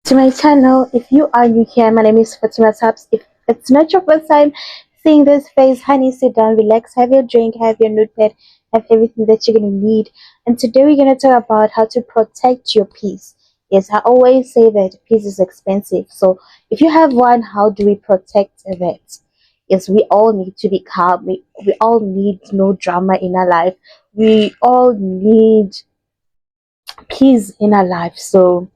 To my channel. If you are new here, my name is Fatima Taps. If it's not your first time seeing this face, honey, sit down, relax, have your drink, have your notepad, have everything that you're gonna need. And today we're gonna talk about how to protect your peace. Yes, I always say that peace is expensive. So if you have one, how do we protect that? Yes, we all need to be calm. We all need no drama in our life. We all need peace in our life. So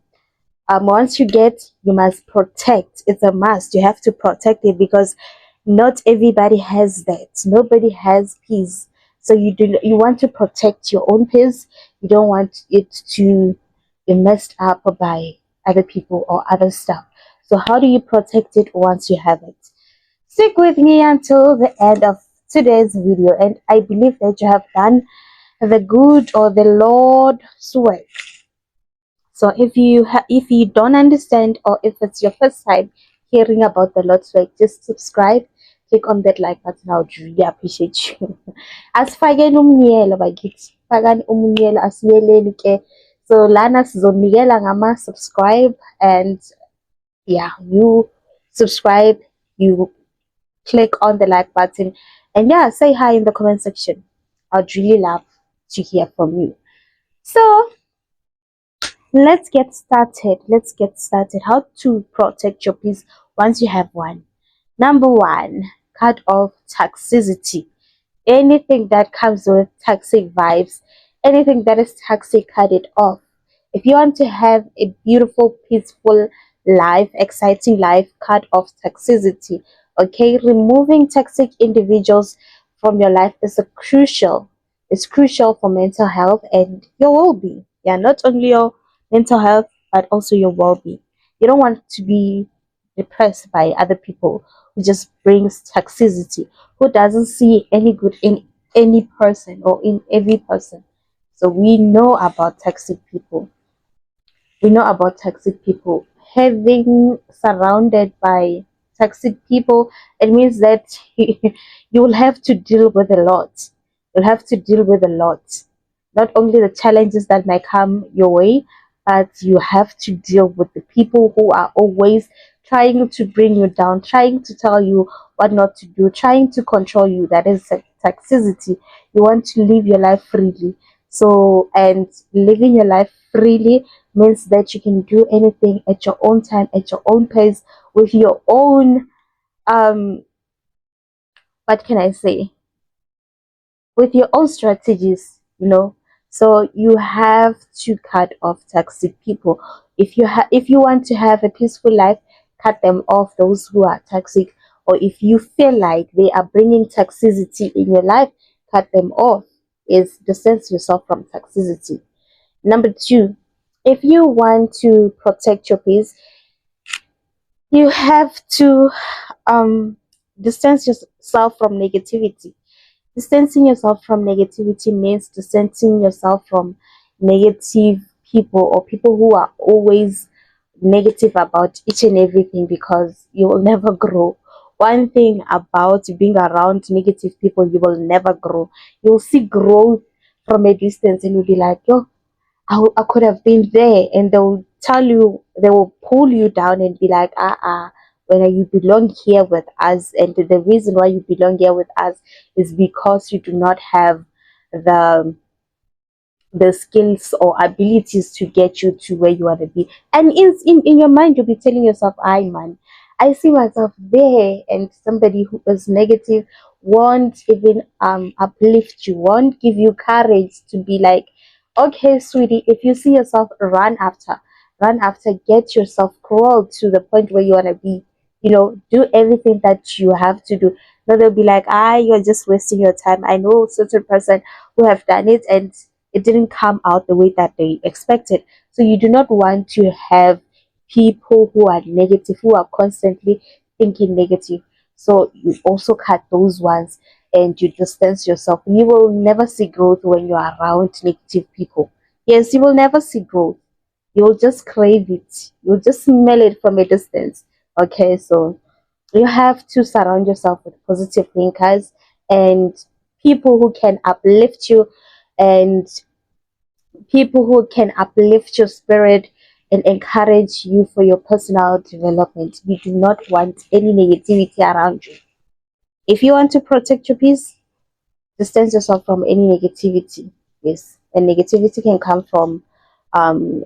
once you get, you must protect. It's a must. You have to protect it because not everybody has that. Nobody has peace. So you want to protect your own peace. You don't want it to be messed up by other people or other stuff. So how do you protect it once you have it? Stick with me until the end of today's video, and I believe that you have done the good or the Lord's work. So if you don't understand, or if it's your first time hearing about the Lord's work, just subscribe, click on that like button. I would really appreciate you. Asifakeni umyelo bakithi, fakani umyelo asiyeleni ke. So lana sizonikela ngama subscribe, and yeah, you subscribe, you click on the like button, and yeah, say hi in the comment section. I'd really love to hear from you. So let's get started. Let's get started. How to protect your peace once you have one. Number one, cut off toxicity. Anything that comes with toxic vibes, anything that is toxic, cut it off. If you want to have a beautiful, peaceful life, exciting life, cut off toxicity. Okay, removing toxic individuals from your life is a crucial. It's crucial for mental health and your well-being. Yeah, not only your mental health but also your well-being. You don't want to be depressed by other people who just brings toxicity, who doesn't see any good in any person or in every person. So we know about toxic people. We know about toxic people. Having surrounded by toxic people, it means that you will have to deal with a lot. You'll have to deal with a lot. Not only the challenges that might come your way, but you have to deal with the people who are always trying to bring you down, trying to tell you what not to do, trying to control you. That is toxicity. You want to live your life freely. So, and living your life freely means that you can do anything at your own time, at your own pace, with your own what can I say, with your own strategies, so you have to cut off toxic people. If you want to have a peaceful life, cut them off, those who are toxic. Or if you feel like they are bringing toxicity in your life, cut them off. Is distance yourself from toxicity. Number two, if you want to protect your peace, you have to distance yourself from negativity. Distancing yourself from negativity means distancing yourself from negative people, or people who are always negative about each and everything, because you will never grow. One thing about being around negative people, you will never grow. You'll see growth from a distance, and you'll be like, yo, I could have been there. And they'll tell you, they will pull you down and be like, when you belong here with us. And the reason why you belong here with us is because you do not have the skills or abilities to get you to where you want to be. And in your mind, you'll be telling yourself, man, I see myself there. And somebody who is negative won't even uplift you, won't give you courage to be like, okay, sweetie, if you see yourself, run after, get yourself, crawl to the point where you want to be. Do everything that you have to do. No, they'll be like, you're just wasting your time. I know a certain person who have done it, and it didn't come out the way that they expected. So you do not want to have people who are negative, who are constantly thinking negative. So you also cut those ones, and you distance yourself. You will never see growth when you are around negative people. Yes, you will never see growth. You'll just crave it. You'll just smell it from a distance. Okay, so you have to surround yourself with positive thinkers and people who can uplift you, and people who can uplift your spirit, and encourage you for your personal development. We do not want any negativity around you. If you want to protect your peace, distance yourself from any negativity. Yes, and negativity can come from um,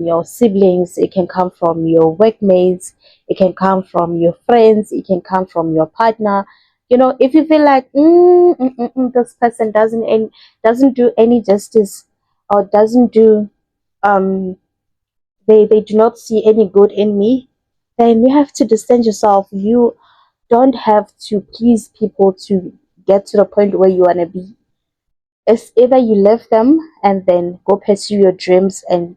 your siblings, it can come from your workmates, it can come from your friends, it can come from your partner. You know, if you feel like this person doesn't do any justice, or doesn't do um they do not see any good in me, then you have to distance yourself. You don't have to please people to get to the point where you want to be. It's either you leave them and then go pursue your dreams, and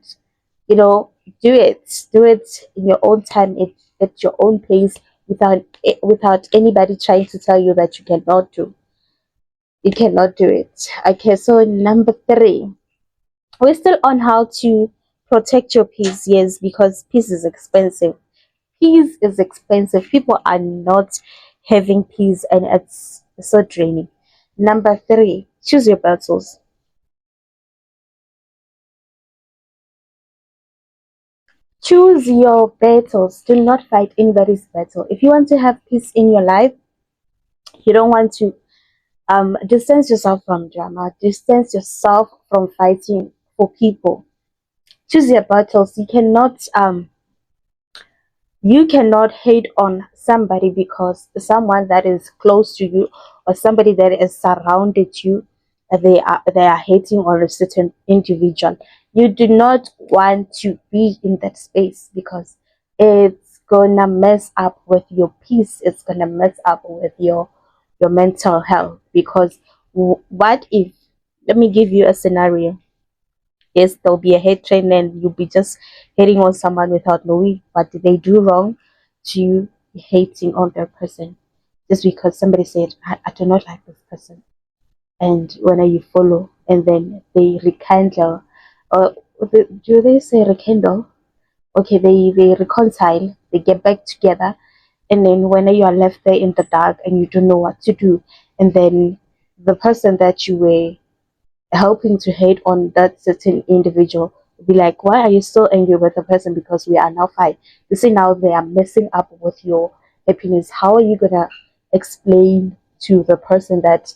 you know, do it in your own time, at your own pace, without anybody trying to tell you that you cannot do it. Okay, so number three, we're still on how to protect your peace. Yes, because peace is expensive. Peace is expensive. People are not having peace, and it's so draining. Number three, choose your battles. Choose your battles. Do not fight anybody's battle. If you want to have peace in your life, you don't want to distance yourself from drama, distance yourself from fighting for people. Choose your battles. You cannot hate on somebody because someone that is close to you, or somebody that is surrounded you, they are hating on a certain individual. You do not want to be in that space, because it's gonna mess up with your peace, it's gonna mess up with your mental health. Because what if, let me give you a scenario. Yes, there'll be a hate train, and you'll be just hating on someone without knowing what did they do wrong to you, hating on that person just because somebody said, I do not like this person. And when you follow, and then they rekindle, or do they say rekindle? Okay, they reconcile, they get back together, and then when you are left there in the dark and you don't know what to do, and then the person that you were helping to hate on that certain individual, be like, why are you so angry with the person? Because we are now fine. You see, now they are messing up with your happiness. How are you gonna explain to the person that,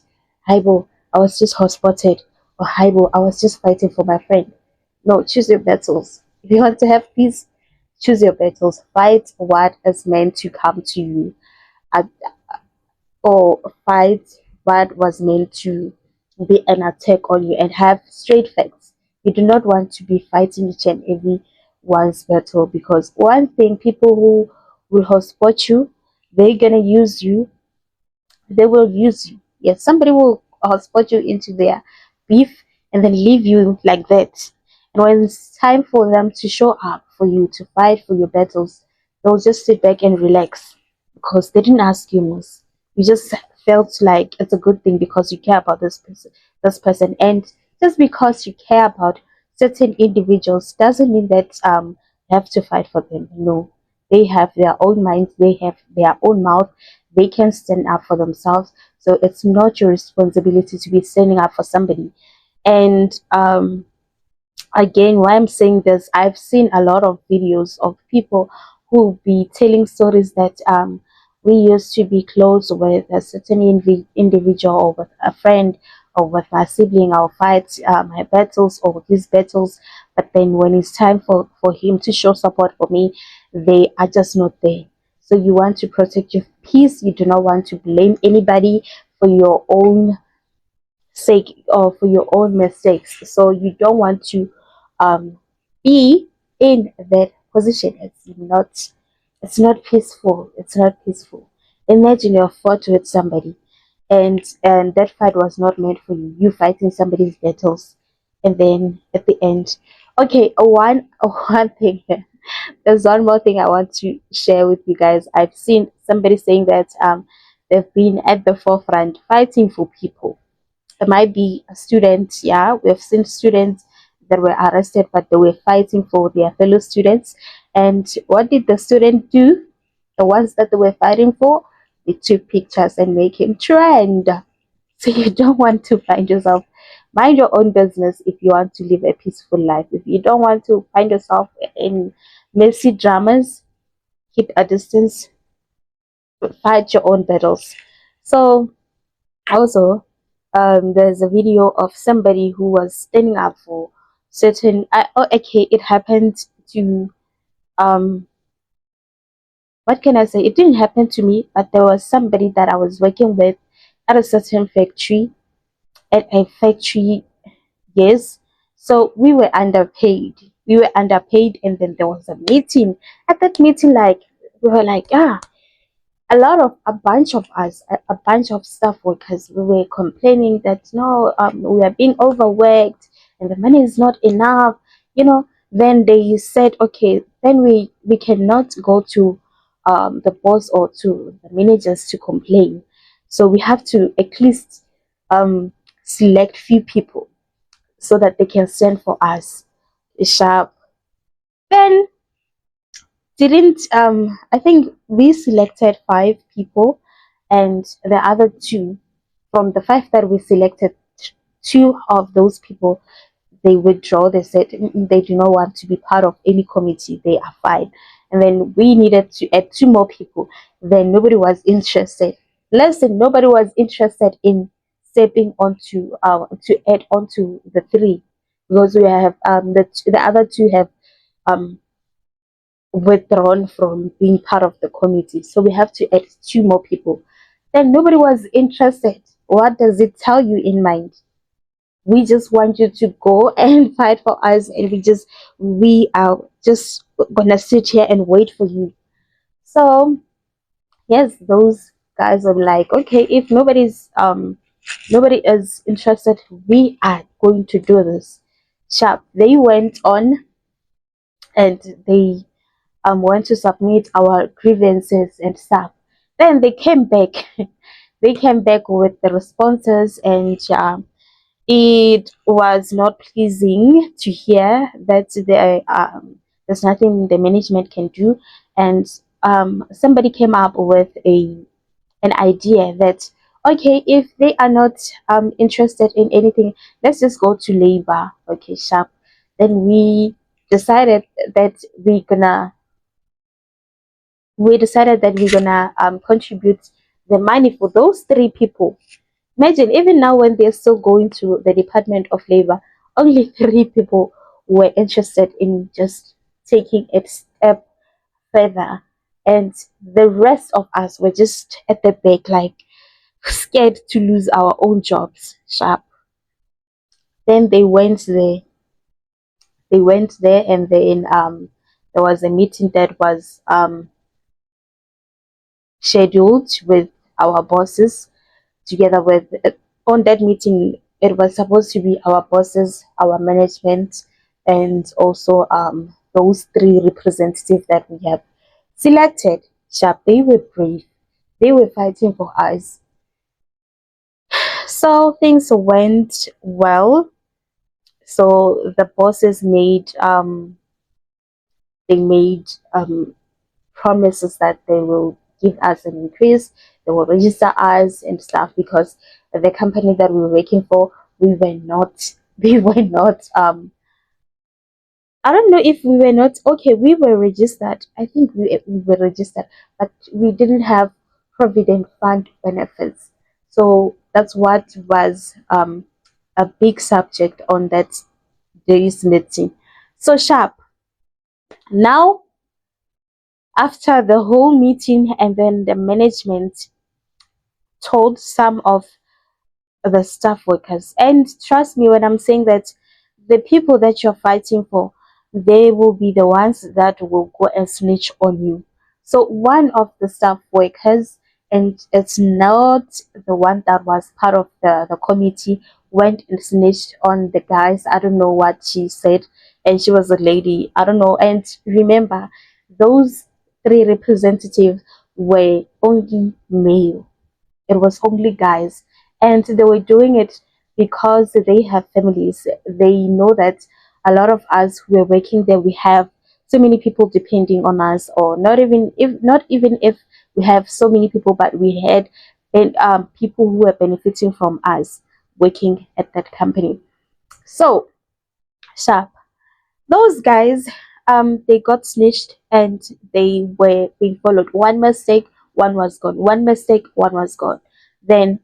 Hibo, I was just hotspotted, or Hibo, I was just fighting for my friend? No, choose your battles. If you want to have peace, choose your battles. Fight what is meant to come to you, uh, or fight what was meant to be an attack on you, and have straight facts. You do not want to be fighting each and every one's battle, because one thing, people who will hotspot you, they're gonna use you, they will use you. Yes, somebody will hotspot you into their beef and then leave you like that. And when it's time for them to show up for you to fight for your battles, they'll just sit back and relax, because they didn't ask you most. You just felt like it's a good thing because you care about this person. And just because you care about certain individuals doesn't mean that you have to fight for them. No. They have their own minds, they have their own mouth, they can stand up for themselves. So it's not your responsibility to be standing up for somebody. And again, why I'm saying this, I've seen a lot of videos of people who be telling stories that we used to be close with a certain individual, or with a friend, or with my sibling. I'll fight my battles or his battles, but then when it's time for him to show support for me, they are just not there. So you want to protect your peace. You do not want to blame anybody for your own sake, or for your own mistakes. So you don't want to um, be in that position. It's not peaceful. It's not peaceful. Imagine you're fought with somebody, and that fight was not meant for you. You fighting somebody's battles, and then at the end, okay, one thing. There's one more thing I want to share with you guys. I've seen somebody saying that they've been at the forefront fighting for people. It might be a student. Yeah, we've seen students that were arrested, but they were fighting for their fellow students. And what did the student do? The ones that they were fighting for, they took pictures and make him trend. So you don't want to find yourself Mind your own business if you want to live a peaceful life. If you don't want to find yourself in messy dramas, keep a distance, fight your own battles. So also, there's a video of somebody who was standing up for certain. Oh, okay, it happened to um. What can I say? It didn't happen to me, but there was somebody that I was working with at a certain factory. At a factory, yes. So we were underpaid. We were underpaid, and then there was a meeting. At that meeting, like we were like, a bunch of us, a bunch of staff workers, we were complaining that no, we are being overworked and the money is not enough. Then they said, okay, then we cannot go to the boss or to the managers to complain. So we have to at least um, select few people so that they can send for us sharp. Then didn't I think we selected five people, and the other two, from the five that we selected, two of those people, they withdraw. They said, they do not want to be part of any committee, they are fine. And then we needed to add two more people. Then nobody was interested. Listen, nobody was interested in stepping onto to add onto the three, because we have the other two have um withdrawn from being part of the committee. So we have to add two more people. Then nobody was interested. What does it tell you in mind? We just want you to go and fight for us, and we are just gonna sit here and wait for you. So yes, those guys are like, okay, if nobody is interested, we are going to do this. Sharp. They went on, and they went to submit our grievances and stuff. Then they came back. They came back with the responses, and it was not pleasing to hear that there's nothing the management can do. And somebody came up with an idea that, okay, if they are not interested in anything, let's just go to labor. Okay, sharp. Then decided that we're gonna we decided that we're gonna contribute the money for those three people. Imagine, even now when they're still going to the Department of Labor, only three people were interested in just taking a step further, and the rest of us were just at the back, like scared to lose our own jobs. Sharp. Then they went there. They went there, and then there was a meeting that was scheduled with our bosses, together with on that meeting. It was supposed to be our bosses, our management, and also those three representatives that we have selected. Sharp. They were brave. They were fighting for us. So things went well. So the bosses made promises that they will give us an increase, they will register us and stuff, because the company that we were working for, we were not, we were not, I don't know if we were not, okay, we were registered. I think we were registered, but we didn't have provident fund benefits. So that's what was a big subject on that day's meeting. So sharp. Now, after the whole meeting, and then the management told some of the staff workers, and trust me when I'm saying that the people that you're fighting for, they will be the ones that will go and snitch on you. So one of the staff workers, and it's not the one that was part of the committee, went and snitched on the guys. I don't know what she said, and she was a lady, I don't know. And remember, those three representatives were only male. It was only guys, and they were doing it because they have families. They know that a lot of us who are working there, we have so many people depending on us, or not even if we have so many people, but we had people who are benefiting from us. working at that company. So sharp, those guys, they got snitched and they were being followed. One mistake, one was gone. One mistake, one was gone. Then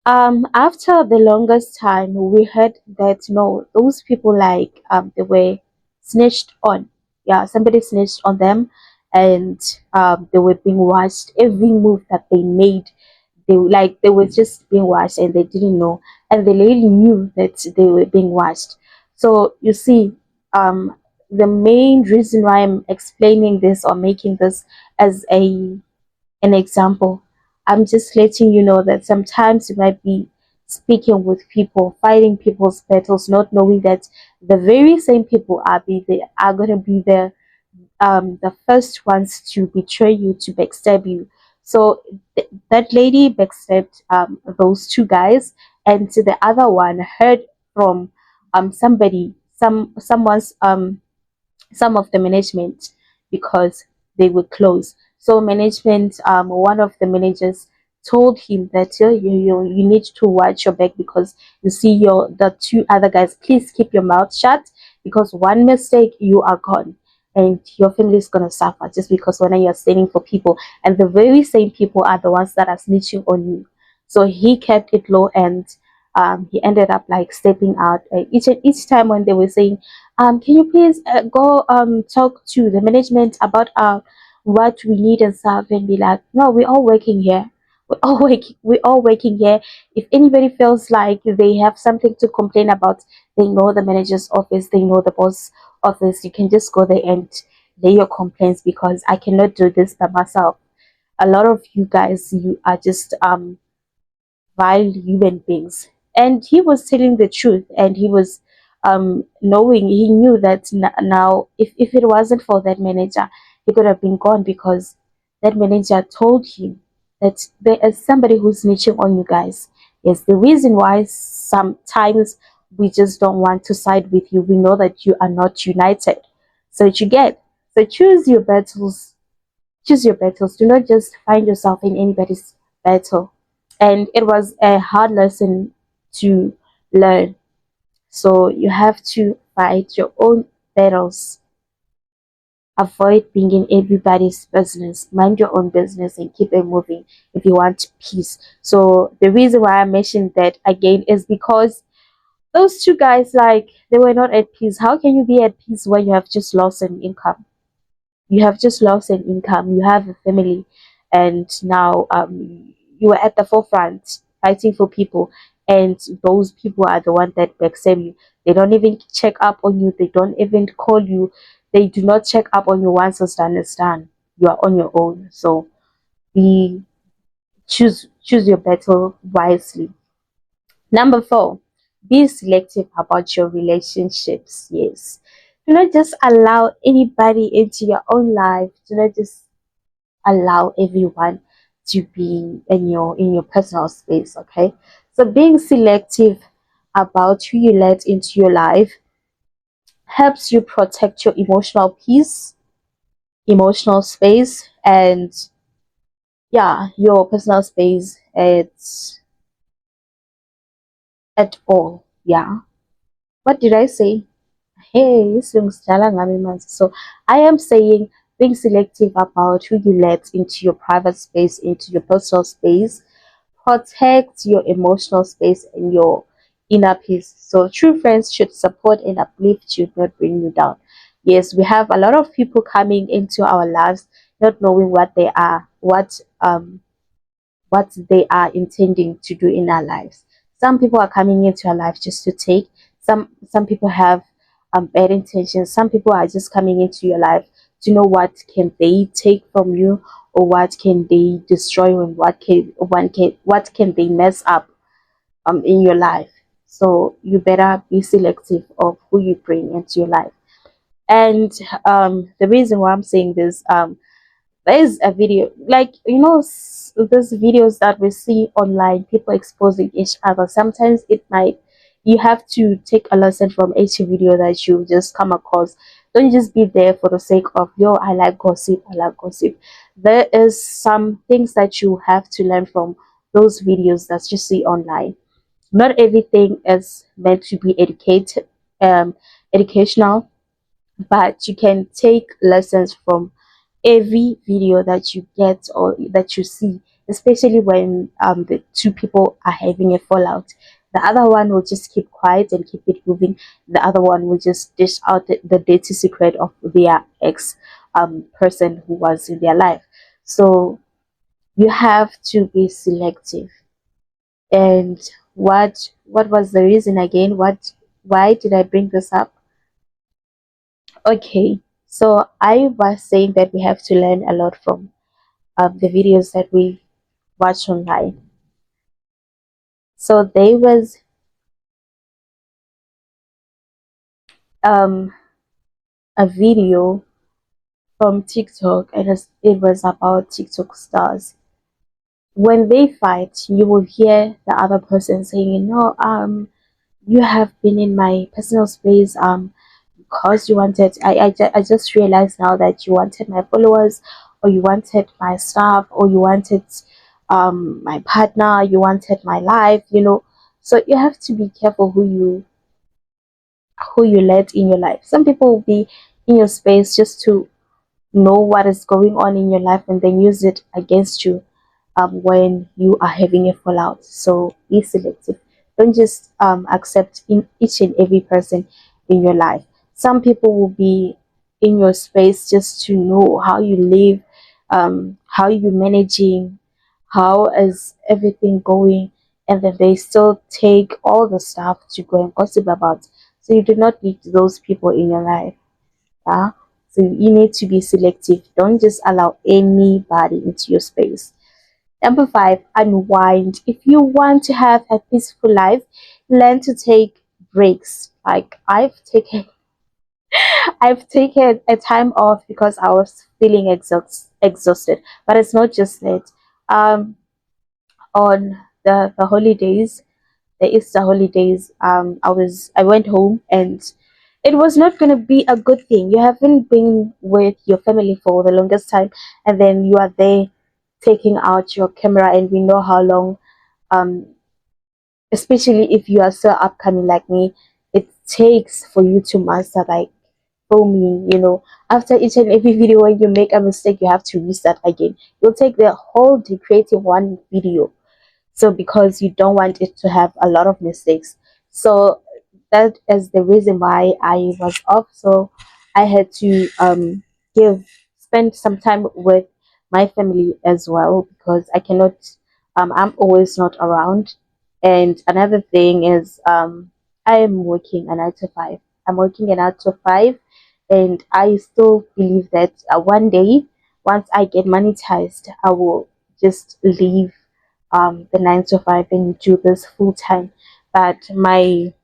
after the longest time, we heard that no, those people like they were snitched on. Yeah, somebody snitched on them, and they were being watched. Every move that they made, they were just being watched, and they didn't know, and the lady knew that they were being watched. So you see, the main reason why I'm explaining this or making this as a an example. I'm just letting you know that sometimes you might be speaking with people, fighting people's battles, not knowing that the very same people are gonna be the first ones to betray you, to backstab you. So that lady backstabbed those two guys, and the other one heard from somebody, someone's some of the management, because they were close. So management, one of the managers told him that you need to watch your back, because you see the two other guys. Please keep your mouth shut, because one mistake you are gone, and your family is gonna suffer, just because when you're standing for people, and the very same people are the ones that are snitching on you. So he kept it low, and he ended up like stepping out each time when they were saying, can you please go talk to the management about what we need and stuff, and be like, no, we're all working here. We're all working here. If anybody feels like they have something to complain about, they know the manager's office, they know the boss office. You can just go there and lay your complaints, because I cannot do this by myself. A lot of you guys, you are just vile human beings. And he was telling the truth, and he was knowing, he knew that now, if it wasn't for that manager, he could have been gone, because that manager told him that there is somebody who's snitching on you guys. Yes, the reason why sometimes we just don't want to side with you. We know that you are not united. So that you get. So choose your battles. Choose your battles. Do not just find yourself in anybody's battle. And it was a hard lesson to learn. So you have to fight your own battles. Avoid being in everybody's business. Mind your own business and keep it moving if you want peace. So the reason why I mentioned that again is because those two guys, like, they were not at peace. How can you be at peace when you have just lost an income? You have just lost an income, you have a family, and now you are at the forefront fighting for people, and those people are the ones that backstab you. They don't even check up on you, they don't even call you, they do not check up on you. Once it's done, it's done. You are on your own. So be choose your battle wisely. Number 4, be selective about your relationships. Yes, do not just allow anybody into your own life. Do not just allow everyone to be in your personal space. Okay, so being selective about who you let into your life helps you protect your emotional peace, emotional space, and yeah, your personal space at all. Yeah, what did I say? Hey, so I am saying being selective about who you let into your private space, into your personal space, protect your emotional space and your inner peace. So true friends should support and uplift you, not bring you down. Yes, we have a lot of people coming into our lives not knowing what they are intending to do in our lives. Some people are coming into our life just to take. Some people have bad intentions. Some people are just coming into your life to know what can they take from you, or what can they destroy, and what can they mess up in your life. So you better be selective of who you bring into your life. And the reason why I'm saying this, there is a video, like, those videos that we see online, people exposing each other. Sometimes it might, you have to take a lesson from each video that you just come across. Don't just be there for the sake of, yo, I like gossip, I like gossip. There is some things that you have to learn from those videos that you see online. Not everything is meant to be educational, but you can take lessons from every video that you get or that you see, especially when the two people are having a fallout. The other one will just keep quiet and keep it moving. The other one will just dish out the dirty secret of their ex person who was in their life. So you have to be selective. And what was the reason again? Why did I bring this up? Okay, so I was saying that we have to learn a lot from the videos that we watch online. So there was um, a video from TikTok, and it was about TikTok stars. When they fight, you will hear the other person saying, you have been in my personal space, because you wanted, I just realized now that you wanted my followers, or you wanted my stuff, or you wanted my partner, you wanted my life. So you have to be careful who you let in your life. Some people will be in your space just to know what is going on in your life and then use it against you when you are having a fallout. So be selective. Don't just accept in each and every person in your life. Some people will be in your space just to know how you live, how you managing, how is everything going, and then they still take all the stuff to go and gossip about. So you do not need those people in your life. Yeah. So you need to be selective. Don't just allow anybody into your space. Number five, unwind. If you want to have a peaceful life, learn to take breaks. Like I've taken a time off because I was feeling exhausted. But it's not just that. Um, on the holidays, the Easter holidays, I went home, and it was not going to be a good thing. You haven't been with your family for the longest time, and then you are there taking out your camera, and we know how long, um especially if you are so upcoming like me, it takes for you to master, like, filming. After each and every video, when you make a mistake, you have to restart again. You'll take the whole day creating one video, so because you don't want it to have a lot of mistakes. So that is the reason why I was off. So I had to give spend some time with my family as well, because I cannot, I'm always not around. And another thing is, I am working a 9 to 5. I'm working a 9 to 5, and I still believe that one day, once I get monetized, I will just leave the 9 to 5 and do this full time. But my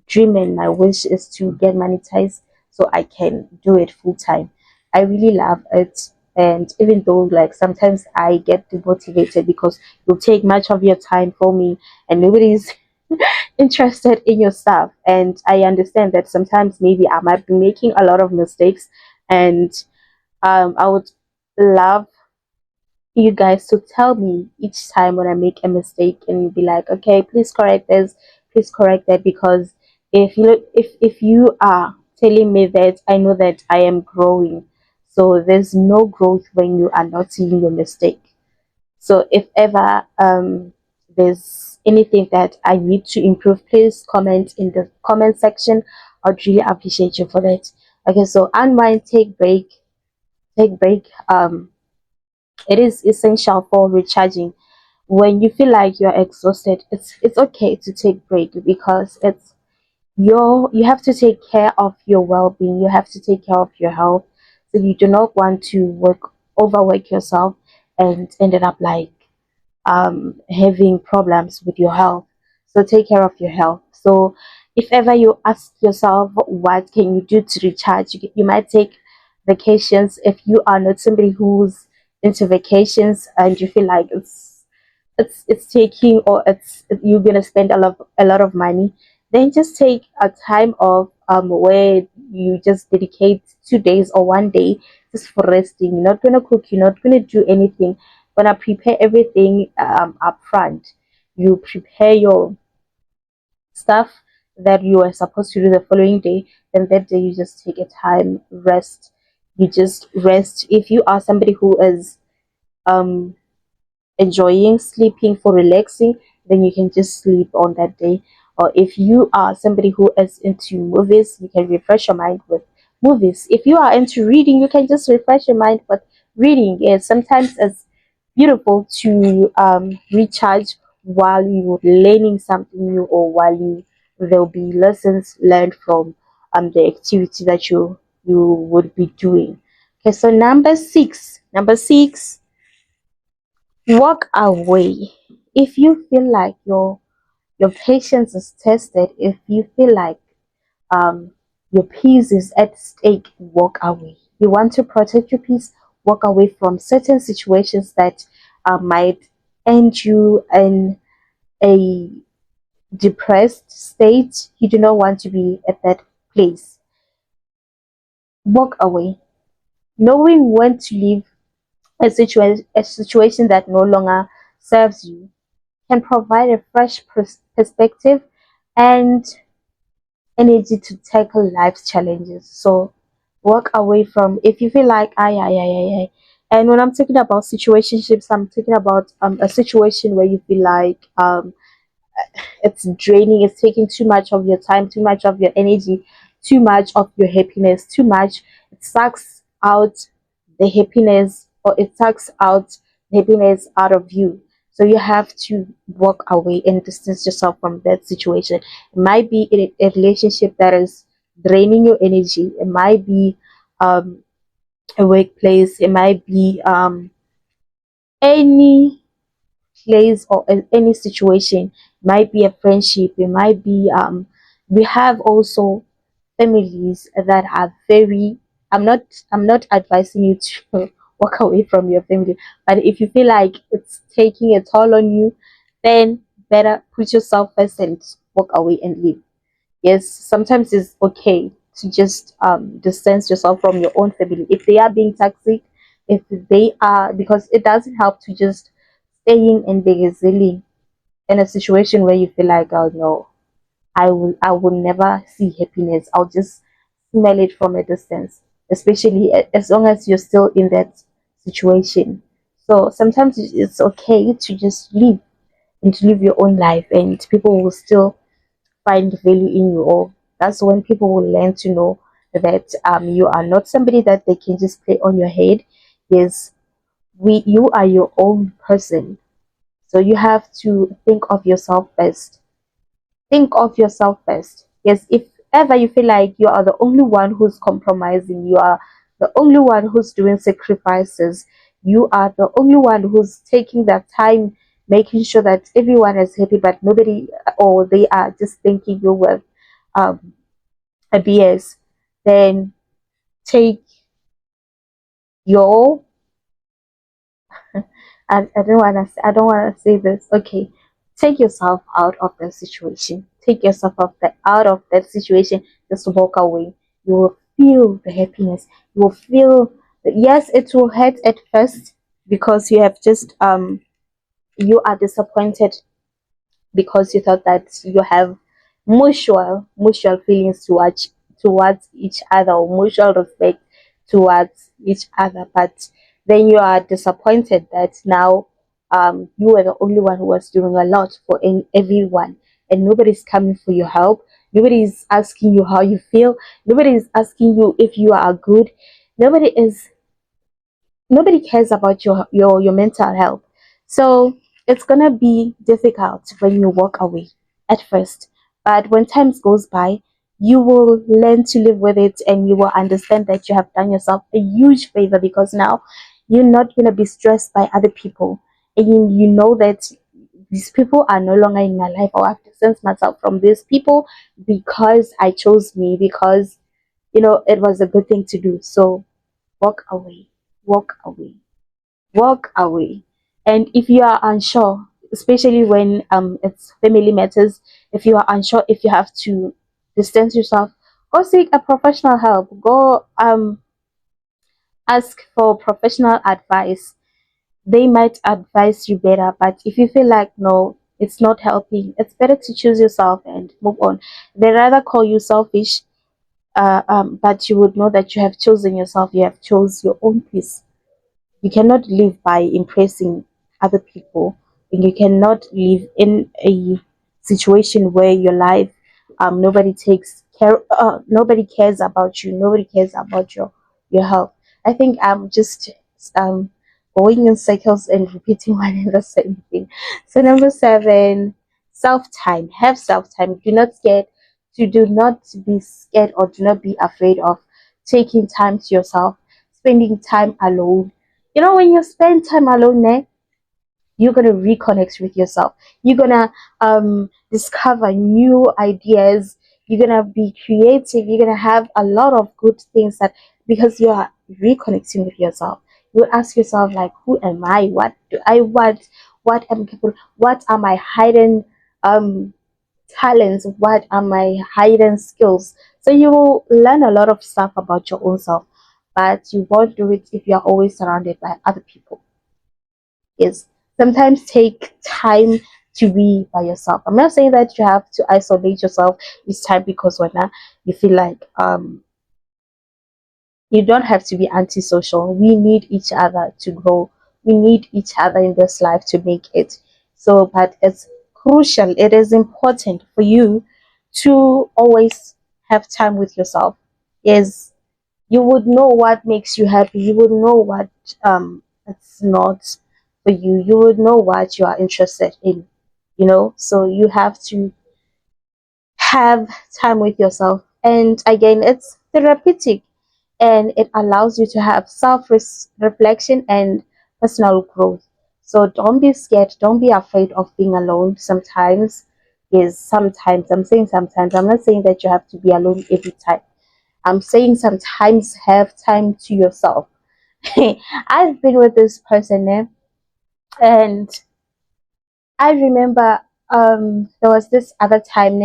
dream and my wish is to get monetized so I can do it full time. I really love it. And even though, like, sometimes I get demotivated because you'll take much of your time for me and nobody's interested in your stuff. And I understand that sometimes maybe I might be making a lot of mistakes, and I would love you guys to tell me each time when I make a mistake, and be like, okay, please correct this, please correct that, because if you are telling me that, I know that I am growing. So there's no growth when you are not seeing your mistake. So if ever there's anything that I need to improve, please comment in the comment section. I'd really appreciate you for that. Okay, so unwind, take break. It is essential for recharging. When you feel like you're exhausted, it's okay to take break, because you have to take care of your well-being. You have to take care of your health. So you do not want to overwork yourself and ended up like having problems with your health. So take care of your health. So if ever you ask yourself, what can you do to recharge, you might take vacations. If you are not somebody who's into vacations and you feel like it's taking, or you're gonna spend a lot of money, then just take a time off, where you just dedicate 2 days or one day just for resting. You're not gonna cook, you're not gonna do anything. Gonna prepare everything up front. You prepare stuff that you are supposed to do the following day, then that day you just take a time rest. You just rest. If you are somebody who is um enjoying sleeping for relaxing, then you can just sleep on that day. Or if you are somebody who is into movies, you can refresh your mind with movies. If you are into reading, you can just refresh your mind with reading. Yes, sometimes it's beautiful to recharge while you're learning something new, or while you there'll be lessons learned from the activity that you would be doing. Okay, so number six, walk away. If you feel like your patience is tested, if you feel like um your peace is at stake, walk away. You want to protect your peace, walk away from certain situations that might end you in a depressed state. You do not want to be at that place. Walk away. Knowing when to leave a situation that no longer serves you can provide a fresh perspective and energy to tackle life's challenges. So walk away from, if you feel like I. And when I'm talking about situationships, I'm talking about a situation where you feel like it's draining, it's taking too much of your time, too much of your energy, too much of your happiness, too much. It sucks out the happiness, or it sucks out the happiness out of you. So you have to walk away and distance yourself from that situation. It might be in a relationship that is draining your energy. It might be um, a workplace. It might be any place, or in any situation. Might be a friendship, it might be we have also families that are very, I'm not advising you to walk away from your family, but if you feel like it's taking a toll on you, then better put yourself first and walk away and leave. Yes, sometimes it's okay to just distance yourself from your own family if they are being toxic, if they are, because it doesn't help to just staying and being silly in a situation where you feel like, oh no, I will never see happiness. I'll just smell it from a distance, especially as long as you're still in that situation. So sometimes it's okay to just live and to live your own life, and people will still find value in you. Or that's when people will learn to know that you are not somebody that they can just play on your head. Yes, you are your own person, so you have to think of yourself first. Think of yourself first. Yes, if ever you feel like you are the only one who's compromising, you are the only one who's doing sacrifices, you are the only one who's taking that time, making sure that everyone is happy, but nobody, or they are just thinking you with um, a BS, then take your I don't want to say this. Okay, take yourself out of that situation. Take yourself out of that situation. Just walk away. You will feel the happiness. You will feel that, yes, it will hurt at first, because you have just you are disappointed, because you thought that you have mutual feelings towards each other, or mutual respect towards each other, but then you are disappointed that now you were the only one who was doing a lot for everyone, and nobody's coming for your help. Nobody's asking you how you feel. Nobody's asking you if you are good. nobody is Nobody cares about your mental health. So it's gonna be difficult when you walk away at first, but when times goes by, you will learn to live with it, and you will understand that you have done yourself a huge favor, because now you're not gonna be stressed by other people, and you know that these people are no longer in my life. I have to distance myself from these people because I chose me, because it was a good thing to do. So walk away, walk away, walk away. And if you are unsure, especially when it's family matters, if you are unsure if you have to distance yourself, go seek a professional help. Go ask for professional advice. They might advise you better. But if you feel like no, It's not helping. It's better to choose yourself and move on. They rather call you selfish, but you would know that you have chosen yourself. You have chose your own peace. You cannot live by impressing other people, and you cannot live in a situation where your life, nobody takes care, nobody cares about you, nobody cares about your health. I think I'm just um going in circles and repeating one and the same thing. So number seven, self time. Have self time. Do not be scared, or do not be afraid of taking time to yourself, spending time alone. When you spend time alone, you're gonna reconnect with yourself. You're gonna discover new ideas. You're gonna be creative. You're gonna have a lot of good things, that because you are reconnecting with yourself. You will ask yourself, like, who am I? What do I want? What am I capable? What are my hidden um talents? What are my hidden skills? So you will learn a lot of stuff about your own self, but you won't do it if you're always surrounded by other people. Is sometimes take time to be by yourself. I'm not saying that you have to isolate yourself this time, because when you feel like you don't have to be antisocial. We need each other to grow. We need each other in this life to make it. So, but it's crucial, it is important for you to always have time with yourself. Is you would know what makes you happy. You would know what it's not for you. You would know what you are interested in. So you have to have time with yourself. And again, it's therapeutic, and it allows you to have self reflection and personal growth. So don't be scared, don't be afraid of being alone. Sometimes, I'm saying sometimes, I'm not saying that you have to be alone every time. I'm saying sometimes have time to yourself. I've been with this person, and I remember there was this other time,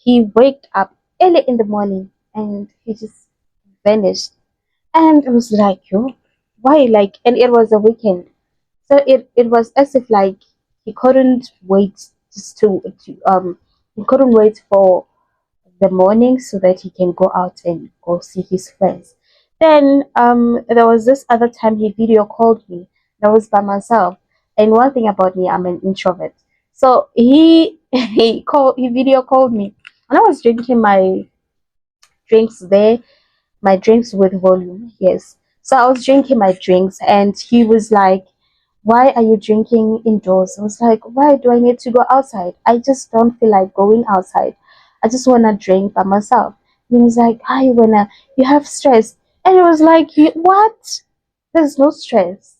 he waked up early in the morning and he just vanished. And it was like, yo, why? Like, and it was a weekend. So it was as if like he couldn't wait just to he couldn't wait for the morning so that he can go out and go see his friends. Then there was this other time he video called me. That was by myself. And one thing about me, I'm an introvert. So he he video called me, and I was drinking my drinks there, my drinks with volume. Yes. So I was drinking my drinks, and he was like, why are you drinking indoors? I was like, why do I need to go outside? I just don't feel like going outside. I just want to drink by myself. And he was like, you have stress. And it was like, what? There's no stress.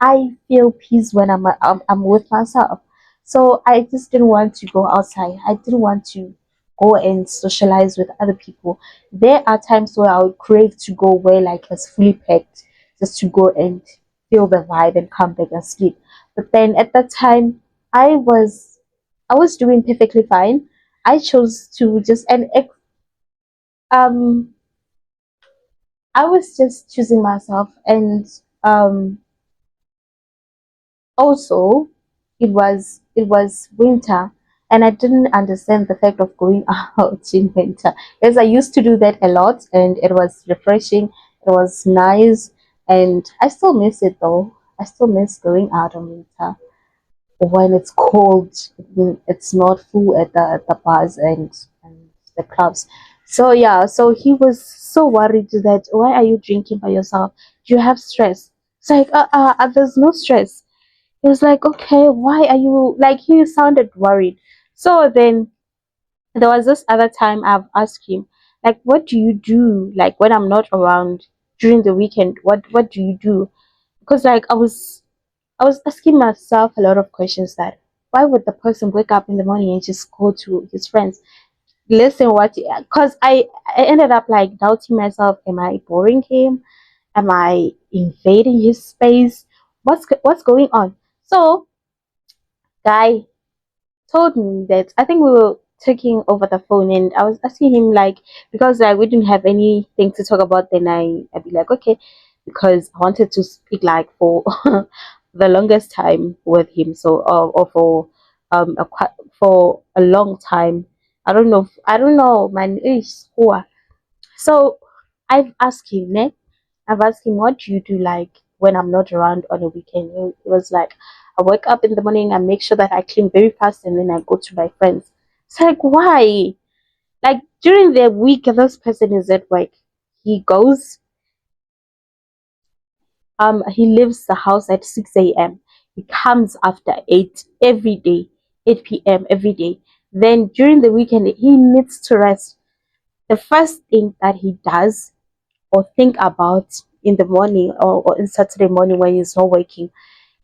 I feel peace when I'm with myself. So I just didn't want to go outside. I didn't want to go and socialize with other people. There are times where I would crave to go where like it's fully packed, just to go and feel the vibe and come back and sleep. But then at that time, I was I was doing perfectly fine. I chose to just um I was just choosing myself, and also it was winter, and I didn't understand the fact of going out in winter, because I used to do that a lot, and it was refreshing, it was nice, and I still miss it though. I still miss going out in winter when it's cold. It's not full at the bars and the clubs. So yeah, so he was so worried that, why are you drinking by yourself? Do you have stress? It's like, there's no stress. He was like, okay, why are you, like, he sounded worried. So then there was this other time I've asked him, like, what do you do, like, when I'm not around during the weekend? What do you do? Because like I was asking myself a lot of questions, that why would the person wake up in the morning and just go to his friends? Listen, what? Because I ended up like doubting myself. Am I boring him? Am I invading his space? What's going on? So guy told me that, I think we were taking over the phone, and I was asking him, like, because like we didn't have anything to talk about, then I'd be like, okay, because I wanted to speak like for the longest time with him. So or for for a long time. I don't know, man. So I've asked him, ne? I've asked him, what do you do like when I'm not around on a weekend? He was like, I wake up in the morning, I make sure that I clean very fast, and then I go to my friends. It's like, why? Like during the week, this person is at work. He goes, he leaves the house at 6 a.m. He comes after 8 every day, 8 p.m. every day. Then during the weekend, he needs to rest. The first thing that he does or think about in the morning or in Saturday morning when he's not waking,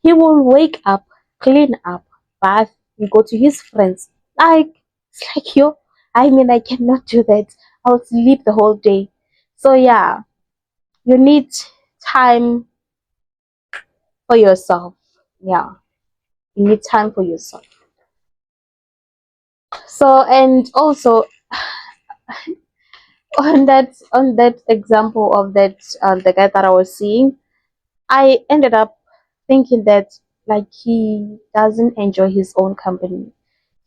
he will wake up, clean up, bath, and go to his friends. Like, it's like, yo, I mean, I cannot do that. I'll sleep the whole day. So, yeah, you need time for yourself. Yeah, you need time for yourself. So, and also on that example of that the guy that I was seeing, I ended up thinking that like he doesn't enjoy his own company.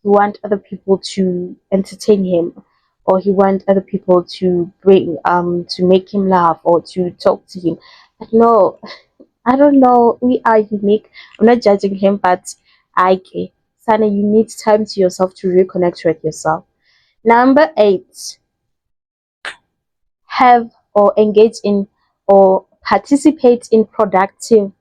He want other people to entertain him, or he want other people to bring to make him laugh or to talk to him. But no, I don't know. We are unique. I'm not judging him, but okay, Sana, you need time to yourself to reconnect with yourself. Number 8, have or engage in or participate in productive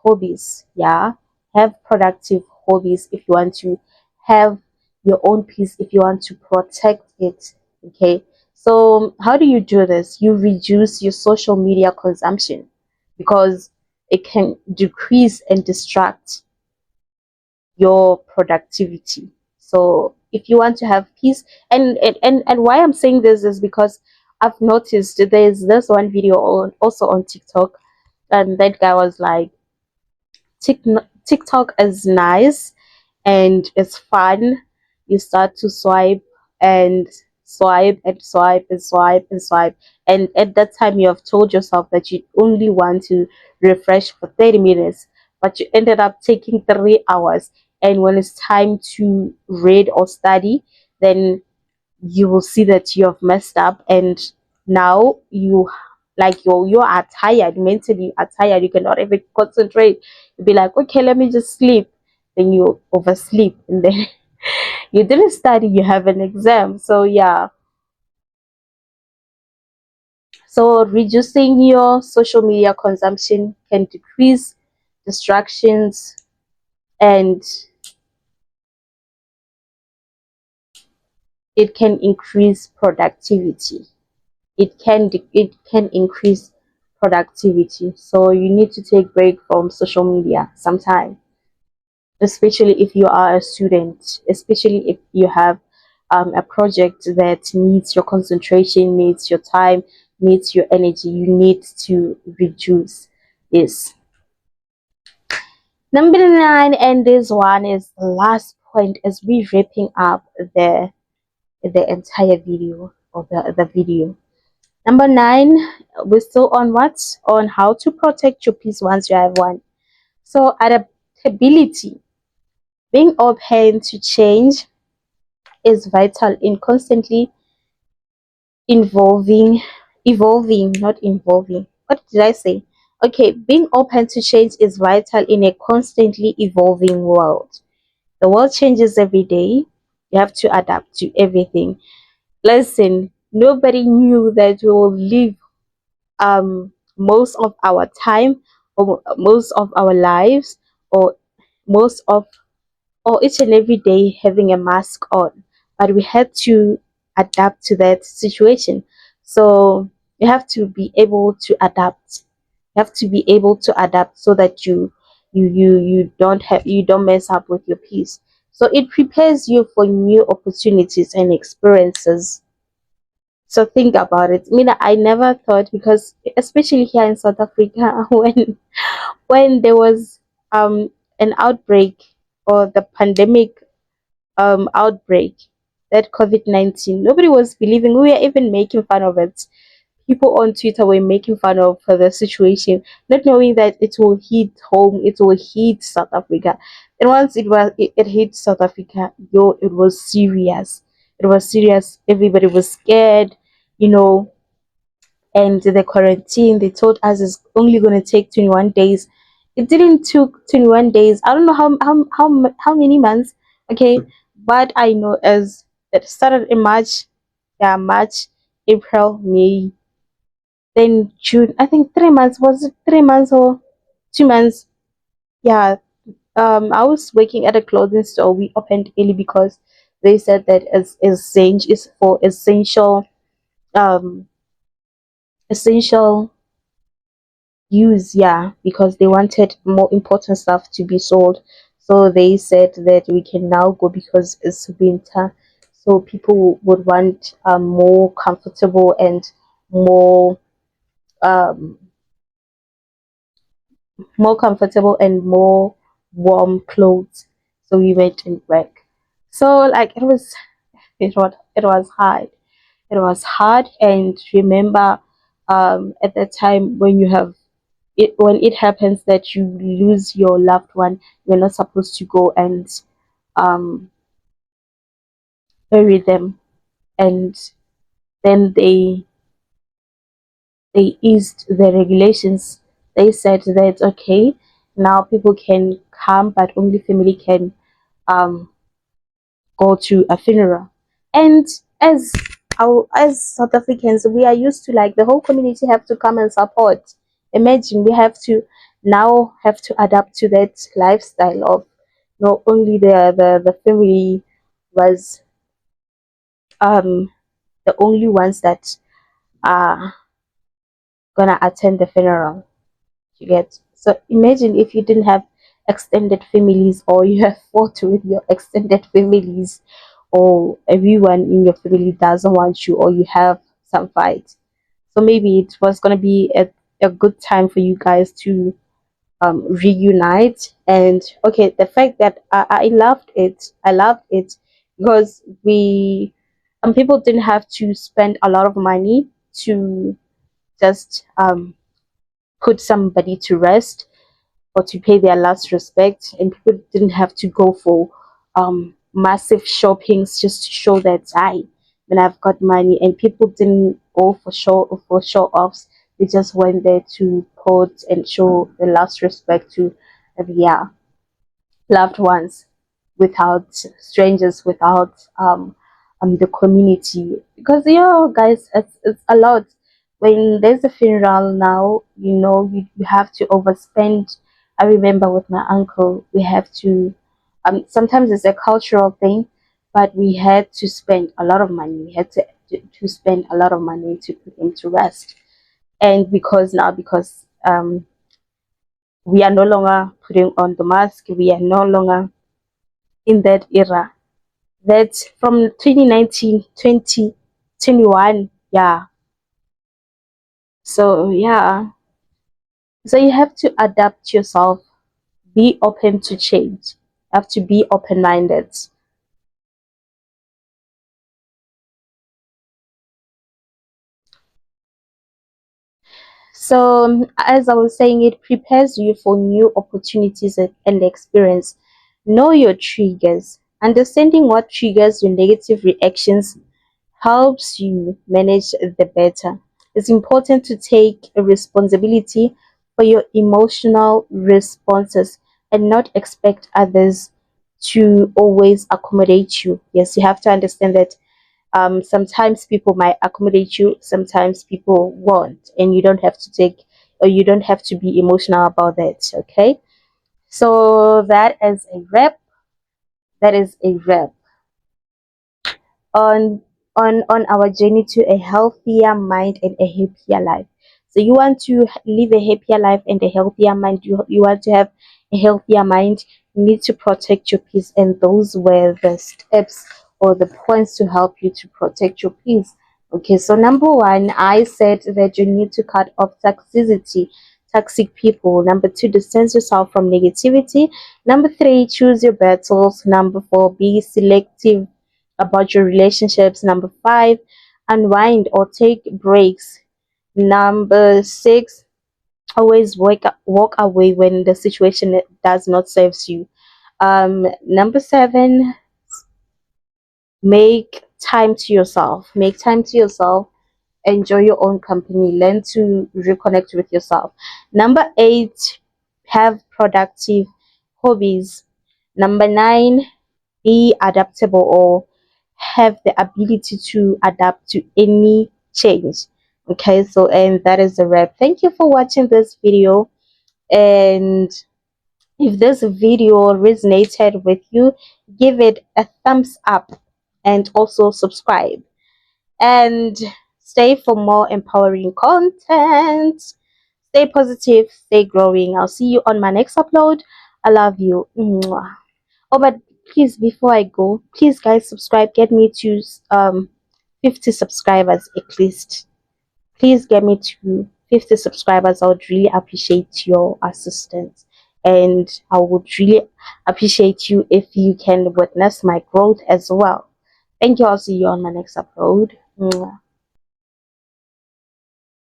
hobbies. Yeah, have productive hobbies if you want to have your own peace, if you want to protect it. Okay, so how do you do this? You reduce your social media consumption because it can decrease and distract your productivity. So if you want to have peace, and why I'm saying this is because I've noticed there's this one video also on TikTok, and that guy was like, TikTok is nice and it's fun. You start to swipe and swipe and swipe and swipe and swipe. And at that time, you have told yourself that you only want to refresh for 30 minutes, but you ended up taking 3 hours. And when it's time to read or study, then you will see that you have messed up, and now you are tired mentally, you are tired, you cannot even concentrate. You'll be like, okay, let me just sleep. Then you oversleep, and then you didn't study, you have an exam. So yeah, so reducing your social media consumption can decrease distractions, and it can increase productivity. It can increase productivity. So you need to take break from social media sometime, especially if you are a student, especially if you have a project that needs your concentration, needs your time, needs your energy. You need to reduce this. Number 9, and this one is the last point as we wrapping up the entire video or the video. Number 9, we're still on what? On how to protect your peace once you have one. So adaptability, being open to change is vital in constantly involving, evolving, not involving. What did I say? Okay, being open to change is vital in a constantly evolving world. The world changes every day. You have to adapt to everything. Listen, nobody knew that we will live most of our time or most of our lives or most of or each and every day having a mask on, but we had to adapt to that situation. So you have to be able to adapt. You have to be able to adapt so that you don't mess up with your peace. So it prepares you for new opportunities and experiences. So think about it. I mean, I never thought, because especially here in South Africa, when there was an outbreak or the pandemic outbreak, that COVID-19, nobody was believing. We were even making fun of it. people on Twitter were making fun of the situation, not knowing that it will hit home, it will hit South Africa. And once it hit South Africa, yo, it was serious. It was serious. Everybody was scared, you know, and the quarantine they told us is only going to take 21 days. It didn't took 21 days. I don't know how many months. Okay, but I know as it started in March. Yeah, March, April, May, then June. I think 3 months. Was it 3 months or 2 months? Yeah. I was working at a clothing store. We opened early because they said that is for um essential use, yeah, because they wanted more important stuff to be sold. So they said that we can now go because it's winter. So people would want more comfortable and more um more warm clothes. So we went and work. So like it was hard. It was hard, and remember at that time when you have when it happens that you lose your loved one, you're not supposed to go and um, bury them. And then they eased the regulations. They said that okay, now people can come, but only family can um, go to a funeral. And as as South Africans, we are used to like the whole community have to come and support. Imagine we have to now have to adapt to that lifestyle of not only the family was um the only ones that are gonna attend the funeral. You get, so imagine if you didn't have extended families, or you have fought with your extended families, or everyone in your family doesn't want you, or you have some fight. So maybe it was gonna be a good time for you guys to reunite. And okay, the fact that I loved it, I loved it because we people didn't have to spend a lot of money to just put somebody to rest or to pay their last respect, and people didn't have to go for massive shoppings just to show that I when I've got money, and people didn't go for show offs. They just went there to put and show the last respect to their loved ones, without strangers, without the community. Because guys, it's a lot. When there's a funeral now, you have to overspend. I remember with my uncle, we have to sometimes it's a cultural thing, but we had to spend a lot of money. We had to spend a lot of money to put him to rest. And because we are no longer putting on the mask, we are no longer in that era. That's from 2019, 2021. Yeah. So, yeah. So you have to adapt yourself, be open to change. You have to be open minded. So, as I was saying, it prepares you for new opportunities and experience. Know your triggers. Understanding what triggers your negative reactions helps you manage the better. It's important to take a responsibility for your emotional responses and not expect others to always accommodate you. Yes, you have to understand that sometimes people might accommodate you, sometimes people won't, and you don't have to take or you don't have to be emotional about that. Okay, so that is a wrap. That is a wrap on on our journey to a healthier mind and a happier life. So you want to live a happier life and a healthier mind. You want to have a healthier mind. You need to protect your peace, and those were the steps or the points to help you to protect your peace. Okay, so number one, I said that you need to cut off toxicity, toxic people. Number two, distance yourself from negativity. Number three, choose your battles. Number four, be selective about your relationships. Number five, unwind or take breaks. Number 6, always walk away when the situation does not serve you. Number 7, make time to yourself. Make time to yourself. Enjoy your own company. Learn to reconnect with yourself. Number 8, have productive hobbies. Number 9, be adaptable or have the ability to adapt to any change. Okay, so and that is the wrap. Thank you for watching this video. And if this video resonated with you, give it a thumbs up and also subscribe. And stay for more empowering content. Stay positive, stay growing. I'll see you on my next upload. I love you. Mwah. Oh, but please, before I go, please, guys, subscribe. Get me to 50 subscribers at least. Please get me to 50 subscribers. I would really appreciate your assistance. And I would really appreciate you if you can witness my growth as well. Thank you. I'll see you on my next upload. Mwah.